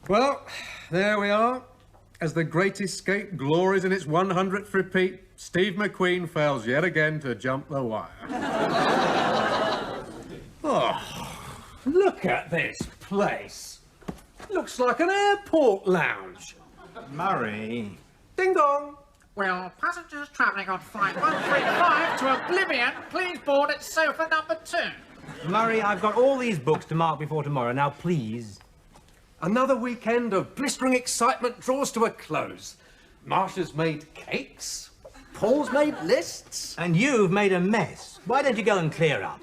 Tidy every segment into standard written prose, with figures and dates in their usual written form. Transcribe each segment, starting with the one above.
Well, there we are. As the Great Escape glories in its 100th repeat, Steve McQueen fails yet again to jump the wire. Oh, look at this place. Looks like an airport lounge. Murray. Ding dong. Well, passengers travelling on flight 135 to Oblivion, please board at sofa number 2. Murray, I've got all these books to mark before tomorrow. Now, please. Another weekend of blistering excitement draws to a close. Marsha's made cakes. Paul's made lists. And you've made a mess. Why don't you go and clear up?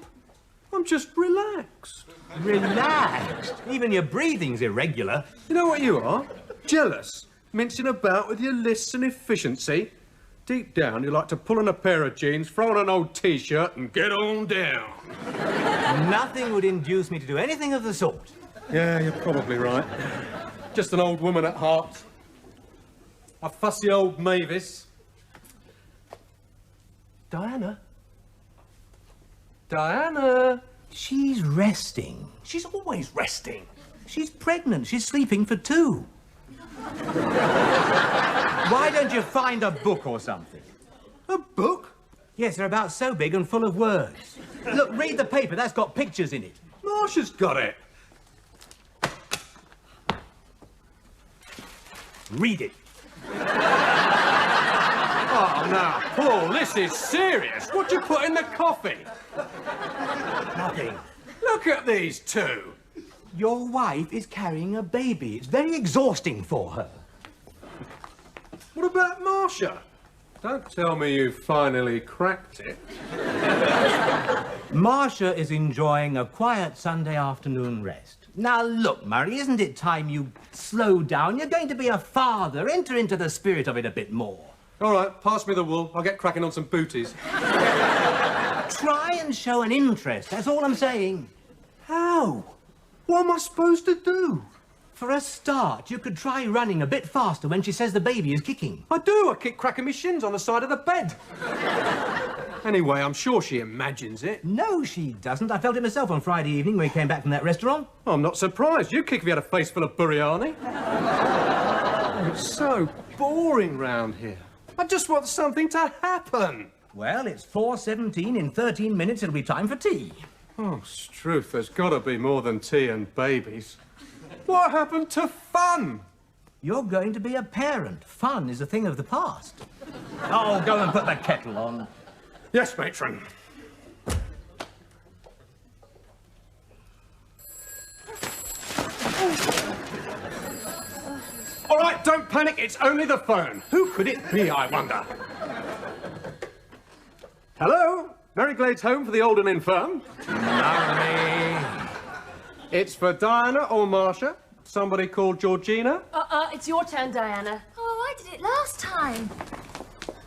I'm just relaxed. Relaxed? Even your breathing's irregular. You know what you are? Jealous. Mincing about with your lists and efficiency. Deep down, you like to pull on a pair of jeans, throw on an old T-shirt and get on down. Nothing would induce me to do anything of the sort. Yeah, you're probably right. Just an old woman at heart. A fussy old Mavis. Diana? Diana? She's resting. She's always resting. She's pregnant. She's sleeping for 2. Why don't you find a book or something? A book? Yes, they're about so big and full of words. Look, read the paper. That's got pictures in it. Marsha's got it. Read it. Oh, now, Paul, this is serious. What'd you put in the coffee? Nothing. Look at these two. Your wife is carrying a baby. It's very exhausting for her. What about Marsha? Don't tell me you finally cracked it. Marsha is enjoying a quiet Sunday afternoon rest. Now, look, Murray, isn't it time you slowed down? You're going to be a father. Enter into the spirit of it a bit more. All right, pass me the wool. I'll get cracking on some booties. Try and show an interest. That's all I'm saying. How? What am I supposed to do? For a start, you could try running a bit faster when she says the baby is kicking. I do. I keep cracking my shins on the side of the bed. Anyway, I'm sure she imagines it. No, she doesn't. I felt it myself on Friday evening when we came back from that restaurant. Oh, I'm not surprised. You'd kick if you had a face full of biryani. Oh, it's so boring round here. I just want something to happen. Well, it's 4:17. In 13 minutes, it'll be time for tea. Oh, Struth, there's got to be more than tea and babies. What happened to fun? You're going to be a parent. Fun is a thing of the past. Oh, go and put the kettle on. Yes, matron. All right, don't panic. It's only the phone. Who could it be, I wonder? Hello? Mary Glade's home for the old and infirm? Murray. It's for Diana or Marsha. Somebody called Georgina. It's your turn, Diana. Oh, I did it last time.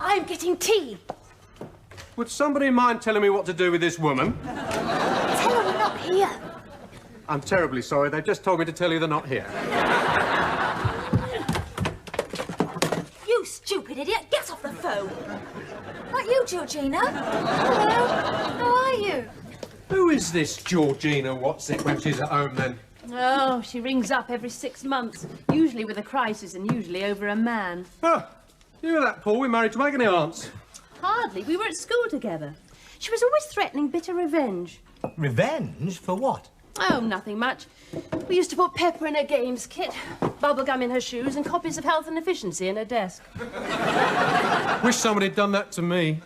I'm getting tea. Would somebody mind telling me what to do with this woman? Tell her we're not here. I'm terribly sorry. They've just told me to tell you they're not here. You stupid idiot, get off the phone. Not you, Georgina. Hello, how are you? Who is this Georgina What's-it when she's at home, then? Oh, she rings up every 6 months, usually with a crisis and usually over a man. Oh, you were that, Paul. We're married to agony aunts. Hardly. We were at school together. She was always threatening bitter revenge. Revenge? For what? Oh, nothing much. We used to put pepper in her games kit, bubblegum in her shoes, and copies of Health and Efficiency in her desk. Wish somebody had done that to me.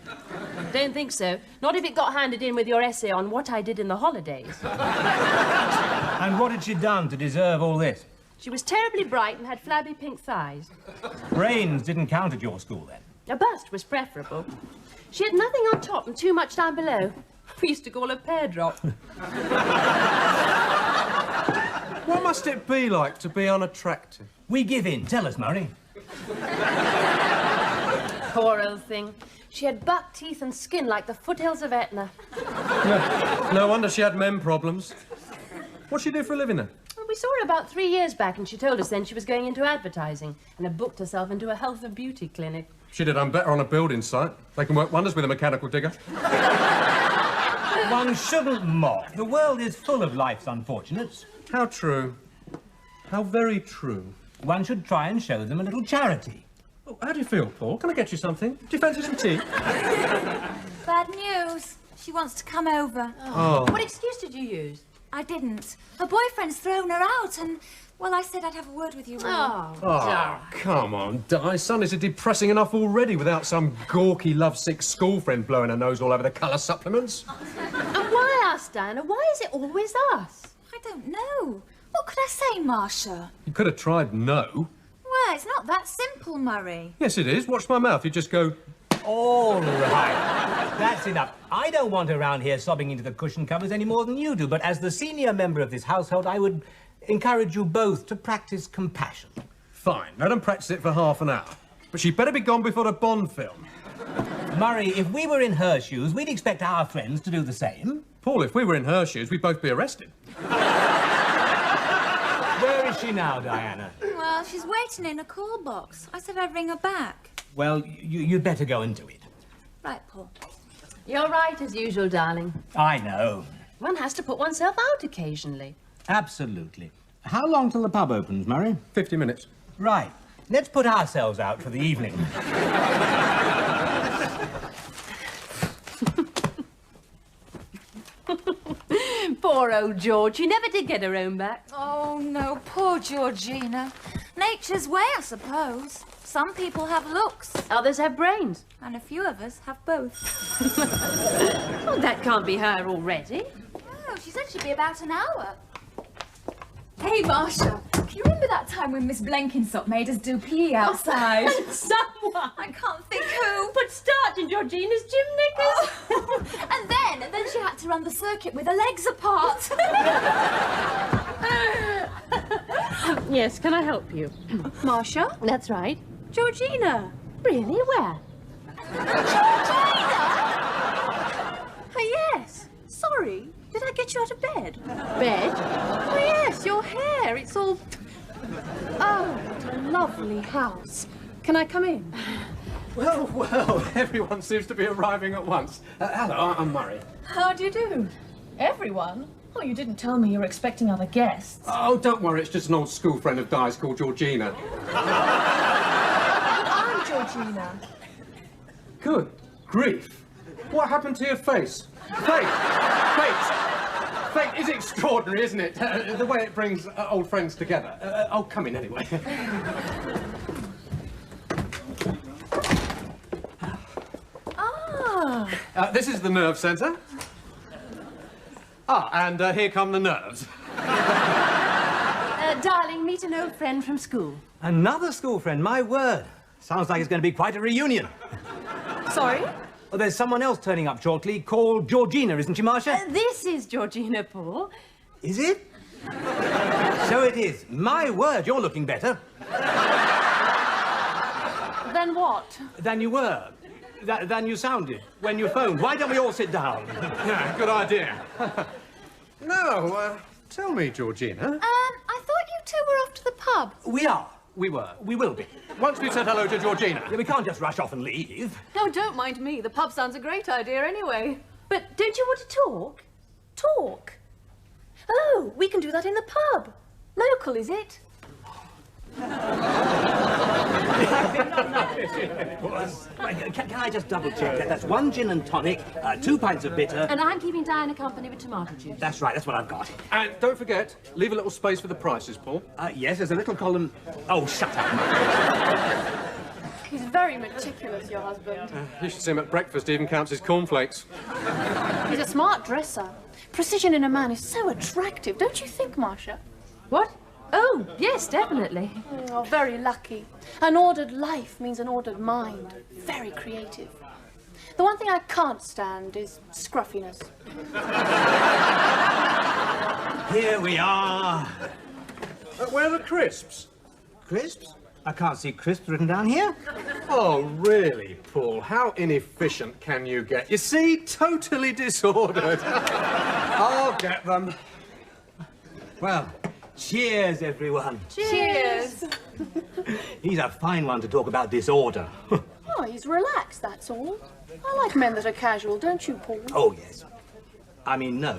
Don't think so. Not if it got handed in with your essay on what I did in the holidays. And what had she done to deserve all this? She was terribly bright and had flabby pink thighs. Brains didn't count at your school, then? A bust was preferable. She had nothing on top and too much down below. We used to call her pear drop. What must it be like to be unattractive? We give in. Tell us, Murray. Poor old thing. She had buck teeth and skin like the foothills of Etna. No wonder she had men problems. What'd she do for a living, then? Well, we saw her about 3 years back, and she told us then she was going into advertising and had booked herself into a health and beauty clinic. She'd have done better on a building site. They can work wonders with a mechanical digger. One shouldn't mock. The world is full of life's unfortunates. How true. How very true. One should try and show them a little charity. Oh, how do you feel, Paul? Can I get you something? Do you fancy some tea? Bad news. She wants to come over. Oh. What excuse did you use? I didn't. Her boyfriend's thrown her out and, well, I said I'd have a word with you. Oh, come on, Di. Sundays are depressing enough already without some gawky, lovesick school friend blowing her nose all over the colour supplements. And why us, Diana? Why is it always us? I don't know. What could I say, Marcia? You could have tried no. Well, it's not that simple, Murray. Yes, it is. Watch my mouth. You just go... All right. That's enough. I don't want her around here sobbing into the cushion covers any more than you do, but as the senior member of this household, I would encourage you both to practice compassion. Fine. Let them practice it for half an hour. But she'd better be gone before the Bond film. Murray, if we were in her shoes, we'd expect our friends to do the same. Paul, if we were in her shoes, we'd both be arrested. Where is she now, Diana? Well, she's waiting in a call box. I said I'd ring her back. Well, you'd better go and do it. Right, Paul. You're right, as usual, darling. I know. One has to put oneself out occasionally. Absolutely. How long till the pub opens, Murray? 50 minutes. Right. Let's put ourselves out for the evening. Poor old George. She never did get her own back. Oh, no, poor Georgina. Nature's way, I suppose. Some people have looks, Others have brains. and a few of us have both. Oh, that can't be her already. Oh, she said she'd be about an hour. Hey, Marcia, can you remember that time when Miss Blenkinsop made us do PE outside? Someone I can't think who. put starch in Georgina's gym knickers. And then she had to run the circuit with her legs apart. Yes, can I help you? Marcia? That's right. Georgina? Really? Where? Oh, yes. Sorry. Did I get you out of bed? Bed? Oh, yes, your hair. It's all... Oh, what a lovely house. Can I come in? Well, well, everyone seems to be arriving at once. Hello, I'm Murray. How do you do? Everyone? Oh, you didn't tell me you were expecting other guests. Oh, don't worry, it's just an old school friend of Di's called Georgina. I'm Georgina. Good grief. What happened to your face? Fate is extraordinary, isn't it? The way it brings old friends together. Oh, come in anyway. This is the nerve centre. And here come the nerves. Darling, meet an old friend from school. Another school friend, my word. Sounds like it's going to be quite a reunion. Sorry? Well, there's someone else turning up shortly called Georgina, isn't she, Marcia? This is Georgina, Paul. Is it? So it is. My word, you're looking better. Then what? Than you were. Than you sounded when you phoned. Why don't we all sit down? Yeah, good idea. No, tell me, Georgina. I thought you two were off to the pub. We are. We were. We will be. Once we've said hello to Georgina. Yeah, we can't just rush off and leave. No, don't mind me. The pub sounds a great idea anyway. But don't you want to talk? Talk? Oh, we can do that in the pub. Local, is it? Can I just double check that? That's 1 gin and tonic, 2 pints of bitter. And I'm keeping Diana company with tomato juice. That's right, that's what I've got. And don't forget, leave a little space for the prices, Paul. Yes, there's a little column... Oh, shut up. He's very meticulous, your husband. You should see him at breakfast, he even counts his cornflakes. He's a smart dresser. Precision in a man is so attractive, don't you think, Marcia? What? Oh, yes, definitely. Oh, very lucky. An ordered life means an ordered mind. Very creative. The one thing I can't stand is scruffiness. Here we are. Where are the crisps? Crisps? I can't see crisps written down here. Oh, really, Paul? How inefficient can you get? You see, totally disordered. I'll get them. Well, cheers, everyone. Cheers! He's a fine one to talk about disorder. Oh, he's relaxed, that's all. I like men that are casual, don't you, Paul? Oh, yes. I mean, no.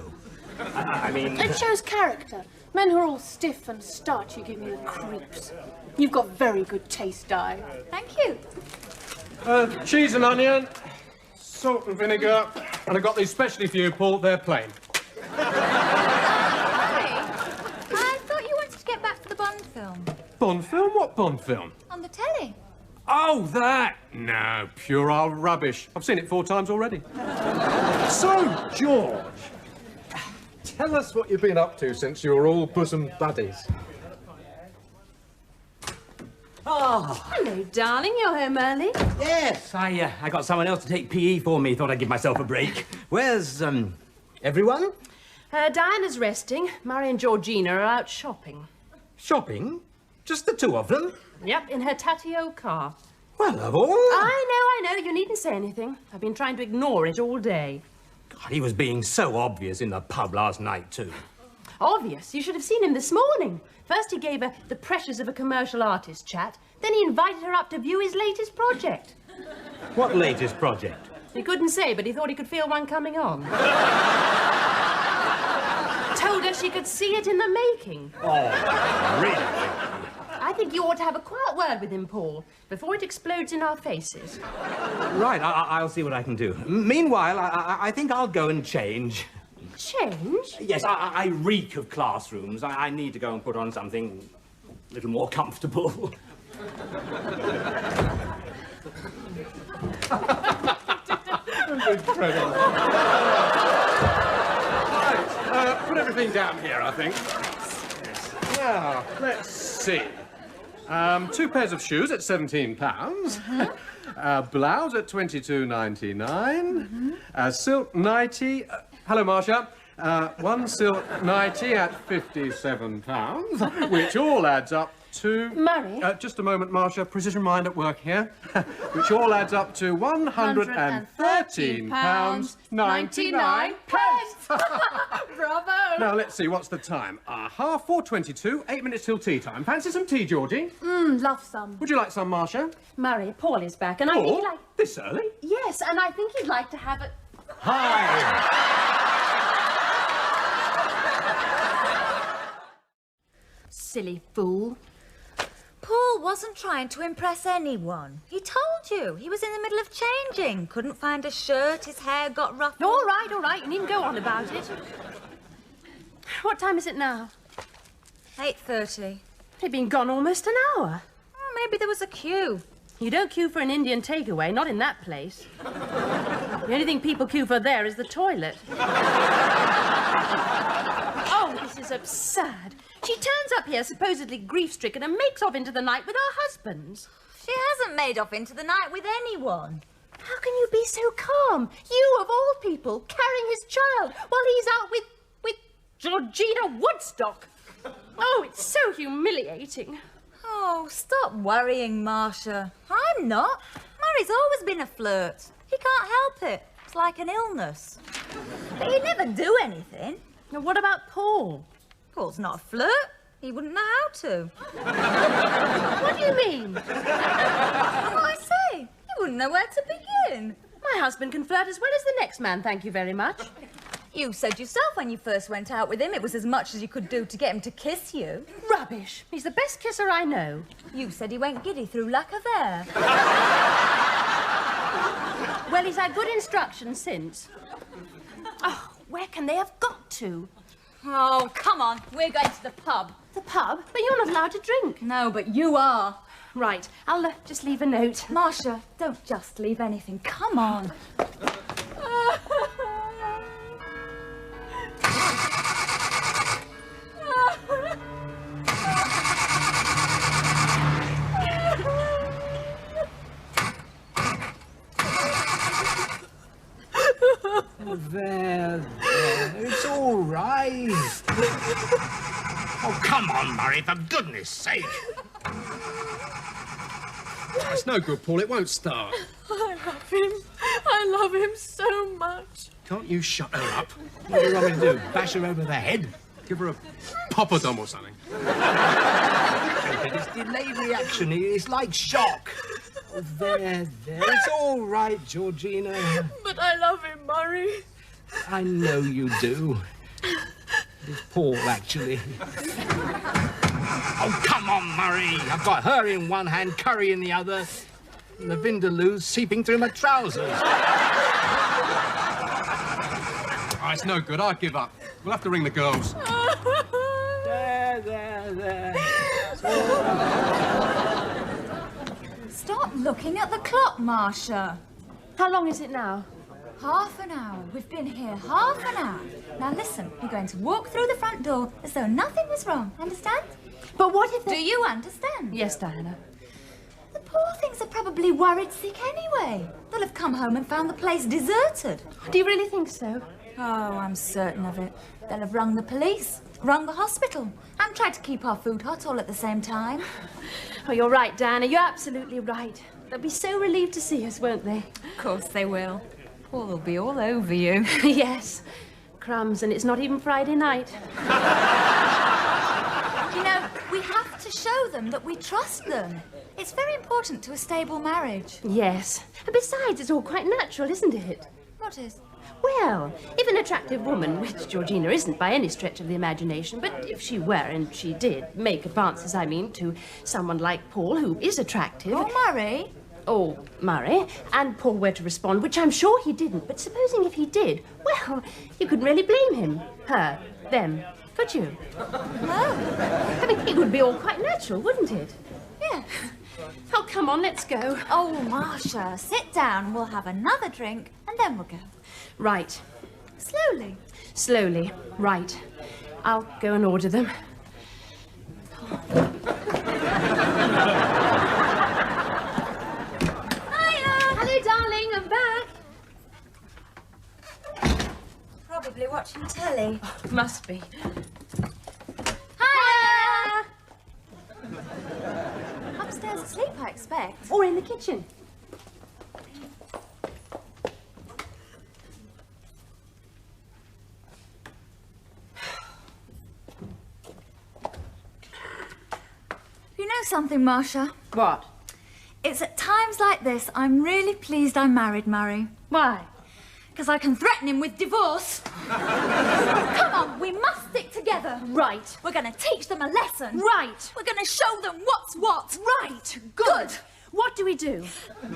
I mean... It shows character. Men who are all stiff and starchy give me the creeps. You've got very good taste, Di. Thank you. Cheese and onion, salt and vinegar, and I've got these specially for you, Paul. They're plain. Hey, I thought you wanted to get back for the Bond film. Bond film? What Bond film? On the telly. Oh, that! No, pure old rubbish. I've seen it 4 times already. So, George, tell us what you've been up to since you were all bosom buddies. Oh, Hello, darling. You're home early. yes, I got someone else to take PE for me. Thought I'd give myself a break. Where's, everyone? Diana's resting. Murray and Georgina are out shopping. Shopping? Just the 2 of them? Yep, in her tatty old car. Well, of all... I know. You needn't say anything. I've been trying to ignore it all day. God, he was being so obvious in the pub last night, too. Obvious. You should have seen him this morning. First he gave her the pressures of a commercial artist chat. Then he invited her up to view his latest project. What latest project? He couldn't say, but he thought he could feel one coming on. Told her she could see it in the making. Oh, really? I think you ought to have a quiet word with him, Paul, before it explodes in our faces. Right, I'll see what I can do. Meanwhile, I think I'll go and change. Change? Yes, I reek of classrooms. I need to go and put on something a little more comfortable. Right, put everything down here, I think. Now, let's see. 2 pairs of shoes at £17. Blouse at $22.99. Silk nightie. Hello, Marcia. 1 silk nightie at £57, which all adds up to... Murray? Just a moment, Marcia. Precision mind at work here. Which all adds up to £113.99. Bravo! Now, let's see, what's the time? 4:22, 8 minutes till tea time. Fancy some tea, Georgie? Love some. Would you like some, Marcia? Murray, Paul is back, and I think Paul? he'd like... This early? Yes, and I think he'd like to have it... Hi! Silly fool. Paul wasn't trying to impress anyone. He told you. He was in the middle of changing. Couldn't find a shirt. His hair got ruffled. All right. You needn't go on about it. What time is it now? 8:30. They've been gone almost an hour. Oh, maybe there was a queue. You don't queue for an Indian takeaway, not in that place. The only thing people queue for there is the toilet. Oh, this is absurd. She turns up here supposedly grief-stricken and makes off into the night with her husbands. She hasn't made off into the night with anyone. How can you be so calm? You, of all people, carrying his child while he's out with Georgina Woodstock. Oh, it's so humiliating. Oh, stop worrying, Marcia. I'm not. Murray's always been a flirt. He can't help it. It's like an illness. But he'd never do anything. Now, what about Paul? Paul's not a flirt. He wouldn't know how to. What do you mean? What I say? He wouldn't know where to begin. My husband can flirt as well as the next man, thank you very much. You said yourself when you first went out with him it was as much as you could do to get him to kiss you. Rubbish. He's the best kisser I know. You said he went giddy through lack of air. Well, he's had good instructions since. Oh, where can they have got to? Oh, come on. We're going to the pub. The pub? But you're not allowed to drink. No, but you are. Right, I'll just leave a note. Marcia, don't just leave anything. Come on. There. It's all right. Oh, come on, Murray, for goodness sake. It's no good, Paul. It won't start. I love him. I love him so much. Can't you shut her up? What do you want me to do? Bash her over the head? Give her a poppadom or something. It's delayed reaction. It's like shock. Oh, there. It's all right, Georgina. But I love him, Murray. I know you do. It's Paul, actually. Oh, come on, Murray. I've got her in one hand, curry in the other, and the vindaloo's seeping through my trousers. Oh, it's no good. I give up. We'll have to ring the girls. There. Stop looking at the clock, Marcia. How long is it now? Half an hour. We've been here half an hour. Now listen, you're going to walk through the front door as though nothing was wrong. Understand? But what if Do you understand? Yes, Diana. The poor things are probably worried sick anyway. They'll have come home and found the place deserted. Do you really think so? Oh, I'm certain of it. They'll have rung the police, rung the hospital, and tried to keep our food hot all at the same time. Oh, you're right, Diana. You're absolutely right. They'll be so relieved to see us, won't they? Of course they will. Paul will be all over you. Yes. Crumbs, and it's not even Friday night. You know, we have to show them that we trust them. It's very important to a stable marriage. Yes. And besides, it's all quite natural, isn't it? What is? Well, if an attractive woman, which Georgina isn't by any stretch of the imagination, but if she were, and she did, make advances, I mean, to someone like Paul, who is attractive... Oh, Murray. Or Murray, and Paul were to respond, which I'm sure he didn't, but supposing if he did, well, you couldn't really blame him, her, them, could you? No. I mean, it would be all quite natural, wouldn't it? Yeah. Oh, come on, let's go. Oh, Marcia, sit down. We'll have another drink, and then we'll go. Right. Slowly. Slowly. Right. I'll go and order them. Hiya! Hello, darling, I'm back. Probably watching telly. Must be. Hiya! Upstairs asleep, I expect. Or in the kitchen. You know something, Marcia? What? It's at times like this I'm really pleased I married Murray. Why? Because I can threaten him with divorce. Come on, we must stick together. Right. We're going to teach them a lesson. Right. We're going to show them what's what. Right. Good. What do we do? I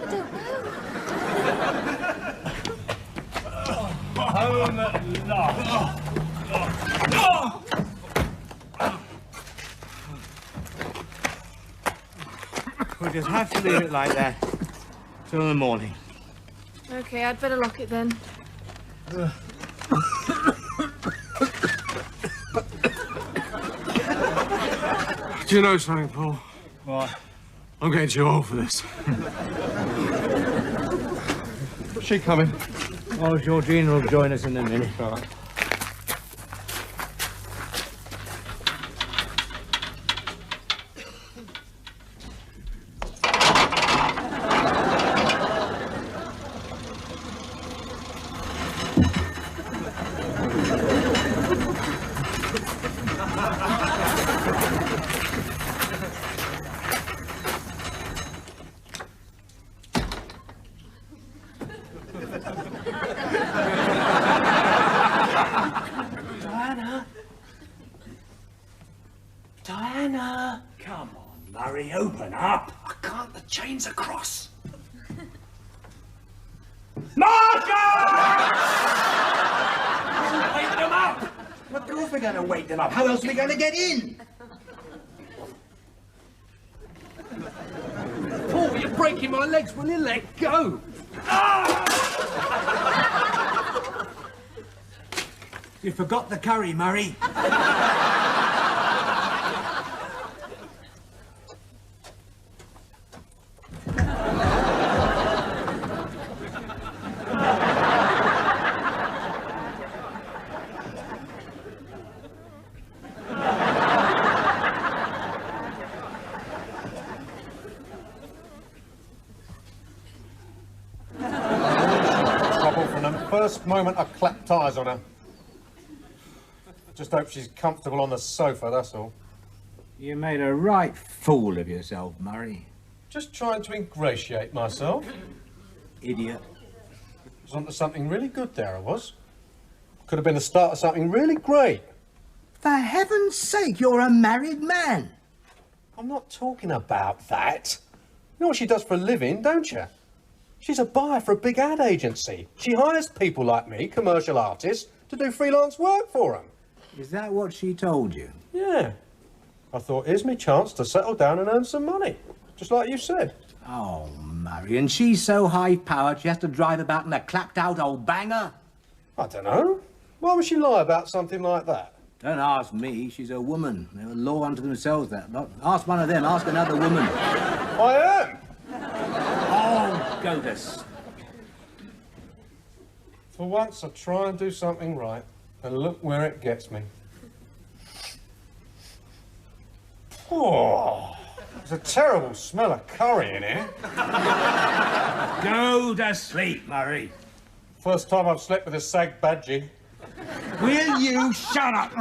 don't know. Home at last. We'll just have to leave it like that till the morning. Okay, I'd better lock it then. Do you know something, Paul? What? I'm getting too old for this. What's she coming? Oh, Georgina will join us in a minute. Diana! Come on, Murray, open up. I can't, the chain's across. Marcia! Wake them up! Of course we're going to wake them up. How else are we going to get in? Paul, you're breaking my legs. Will you let go? You forgot the curry, Murray. Trouble from the first moment I clapped eyes on her. Just hope she's comfortable on the sofa, that's all. You made a right fool of yourself, Murray. Just trying to ingratiate myself. Idiot. I was onto something really good there, I was. Could have been the start of something really great. For heaven's sake, you're a married man. I'm not talking about that. You know what she does for a living, don't you? She's a buyer for a big ad agency. She hires people like me, commercial artists, to do freelance work for them. Is that what she told you? Yeah. I thought, here's me chance to settle down and earn some money. Just like you said. Oh, Murray, and she's so high-powered she has to drive about in a clapped-out old banger? I don't know. Why would she lie about something like that? Don't ask me. She's a woman. They're a law unto themselves, that lot. Ask one of them. Ask another woman. I am. Oh, go to... For once, I try and do something right, and look where it gets me. Oh, there's a terrible smell of curry in here. Go to sleep, Murray. First time I've slept with a sag badgie. Will you shut up?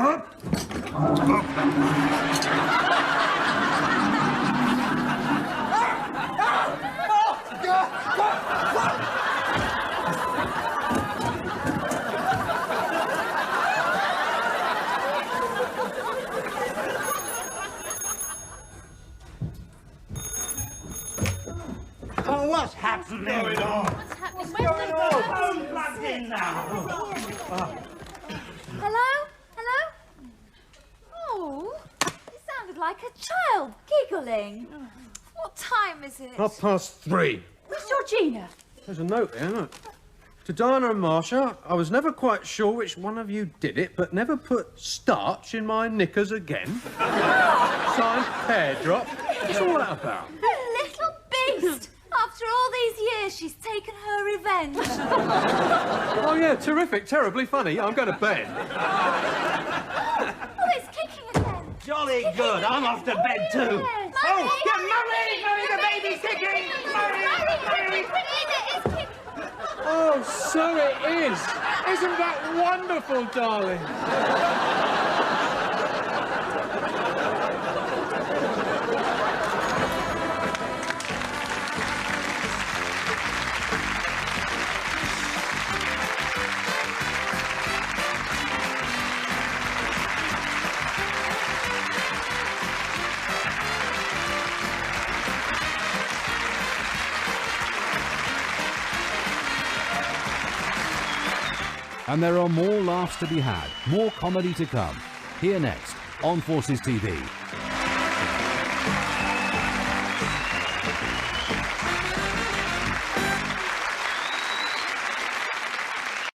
Oh, what's happening? What's going on? I'm plugged in now. Hello? Hello? Oh, you sounded like a child, giggling. What time is it? 3:30. Where's Georgina? There's a note here, look. To Diana and Marcia, I was never quite sure which one of you did it, but never put starch in my knickers again. Signed, Pear Drop. What's all that about? A little beast! After all these years, she's taken her revenge. Oh, yeah, terrific, terribly funny. I'm going to bed. Oh, it's kicking again. Jolly good. I'm off to bed too. Yes. Oh, yeah, Murray! Murray, the baby's kicking! Murray! Murray! It's kicking. Oh, so it is. Isn't that wonderful, darling? And there are more laughs to be had, more comedy to come. Here next on Forces TV.